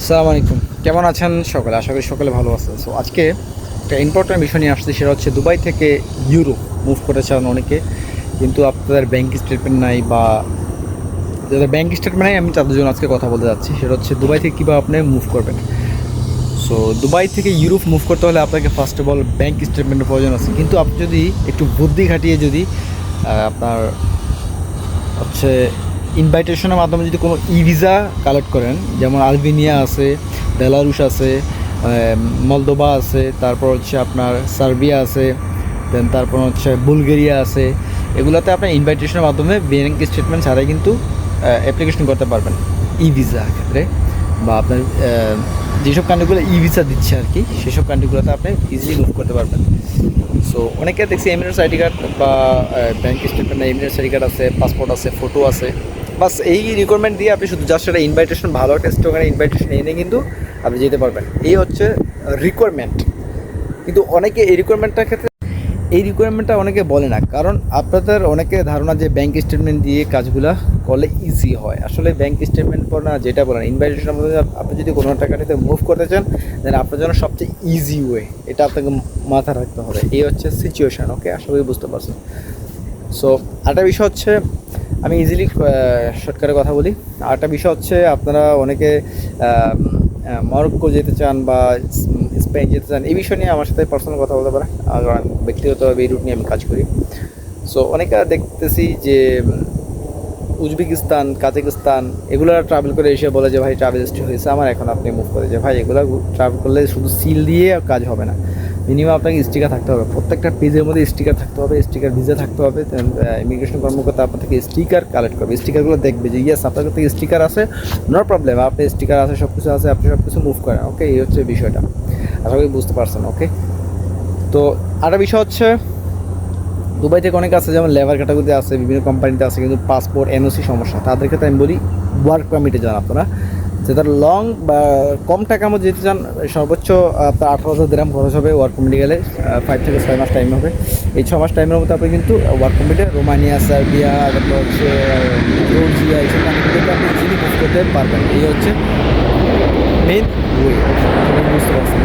আসসালামু আলাইকুম, কেমন আছেন সকলে? আশা করি সকলে ভালো আছেন। সো আজকে একটা ইম্পর্ট্যান্ট বিষয় নিয়ে আসছি, সেটা হচ্ছে দুবাই থেকে ইউরোপ মুভ করতে চান অনেকে, কিন্তু আপনাদের ব্যাংক স্টেটমেন্ট নাই, বা যাদের ব্যাংক স্টেটমেন্ট নাই আমি তাদের জন্য আজকে কথা বলতে যাচ্ছি। সেটা হচ্ছে দুবাই থেকে কীভাবে আপনি মুভ করবেন। সো দুবাই থেকে ইউরোপ মুভ করতে হলে আপনাকে ফার্স্ট অফ অল ব্যাংক স্টেটমেন্টের প্রয়োজন আছে, কিন্তু আপনি যদি একটু বুদ্ধি খাটিয়ে যদি আপনার হচ্ছে ইনভাইটেশনের মাধ্যমে যদি কোনো ই ভিসা কালেক্ট করেন, যেমন আলবেনিয়া আছে, বেলারুশ আছে, মলদোভা আছে, তারপর হচ্ছে আপনার সার্বিয়া আছে, দেন তারপর হচ্ছে বুলগেরিয়া আছে, এগুলোতে আপনার ইনভাইটেশনের মাধ্যমে ব্যাংক স্টেটমেন্ট ছাড়াই কিন্তু অ্যাপ্লিকেশন করতে পারবেন ই ভিসা ক্ষেত্রে, বা আপনার যেসব কান্ট্রিগুলো ই ভিসা দিচ্ছে আর কি, সেসব কান্ট্রিগুলোতে আপনি ইজিলি মুভ করতে পারবেন। সো অনেকে দেখছি এমিরেটস আইডি কার্ড বা bank statement, Emirates ID card আছে, পাসপোর্ট আছে, ফটো আছে, বাস এই রিকোয়ারমেন্ট দিয়ে আপনি শুধু জাস্ট একটা ইনভাইটেশন, ভালো একটা স্টোকারে ইনভাইটেশন এনে কিন্তু আপনি যেতে পারবেন। এই হচ্ছে রিকোয়ারমেন্ট। কিন্তু অনেকে এই রিকোয়ারমেন্টটা অনেকে বলে না, কারণ আপনাদের অনেকে ধারণা যে ব্যাংক স্টেটমেন্ট দিয়ে কাজগুলো করলে ইজি হয়। আসলে ব্যাংক স্টেটমেন্ট পর না, যেটা বলেন ইনভাইটেশনের মধ্যে আপনি যদি কোনো টাকাটাতে মুভ করতে চান, দেন আপনার জন্য সবচেয়ে ইজি ওয়ে, এটা আপনাকে মাথায় রাখতে হবে। এই হচ্ছে সিচুয়েশান। ওকে, আশা করি বুঝতে পারছেন। সো আরেকটা বিষয় হচ্ছে, আমি ইজিলি শর্টকাটে কথা বলি। আরেকটা বিষয় হচ্ছে, আপনারা অনেকে মরক্কো যেতে চান বা স্পেন যেতে চান, এই বিষয় নিয়ে আমার সাথে পার্সোনাল কথা বলতে পারেন, কারণ ব্যক্তিগতভাবে এই রুট নিয়ে আমি কাজ করি। সো অনেকে দেখতেছি যে উজবেকিস্তান, কাজাকিস্তান এগুলো ট্রাভেল করে এসে বলে যে ভাই ট্রাভেল হিস্ট্রি হয়েছে আমার, এখন আপনি মুভ করে যে ভাই এগুলো ট্রাভেল করলে শুধু সিল দিয়ে কাজ হবে না, মিনিমাম আপনাকে স্টিকার থাকতে হবে, প্রত্যেকটা পেজের মধ্যে স্টিকার থাকতে হবে, স্টিকার ভিসা থাকতে হবে। ইমিগ্রেশন কর্মকর্তা আপনার থেকে স্টিকার কালেক্ট করবে, স্টিকারগুলো দেখবে যে ইয়েস আপনার থেকে স্টিকার আছে, নো প্রবলেম, আপনি স্টিকার আছে, সব কিছু আছে, আপনি সব কিছু মুভ করেন। ওকে, এই হচ্ছে বিষয়টা, আশা করি বুঝতে পারছেন। ওকে, তো আরেকটা বিষয় হচ্ছে, দুবাই থেকে অনেকে আছে, যেমন লেবার ক্যাটাগরিতে আছে, বিভিন্ন কোম্পানিতে আছে, কিন্তু পাসপোর্ট এনওসি সমস্যা, তাদের ক্ষেত্রে আমি বলি ওয়ার্ক পারমিটে যান আপনারা। যেটা লং বা কম টাকার মধ্যে যেতে চান, সর্বোচ্চ আপনার 18,000 দিরহাম খরচ হবে ওয়ার্ক পারমিটে গেলে, 5 থেকে 6 মাস টাইম হবে। এই 6 মাস টাইমের মধ্যে আপনি কিন্তু ওয়ার্ক পারমিটে রোমানিয়া, সার্বিয়া, তারপর হচ্ছে জর্জিয়া, এইসব কান্ট্রিগুলোতে আপনি ইজিলি মুভ করতে পারবেন। এই হচ্ছে মেন ওয়ে, বুঝতে পারছেন।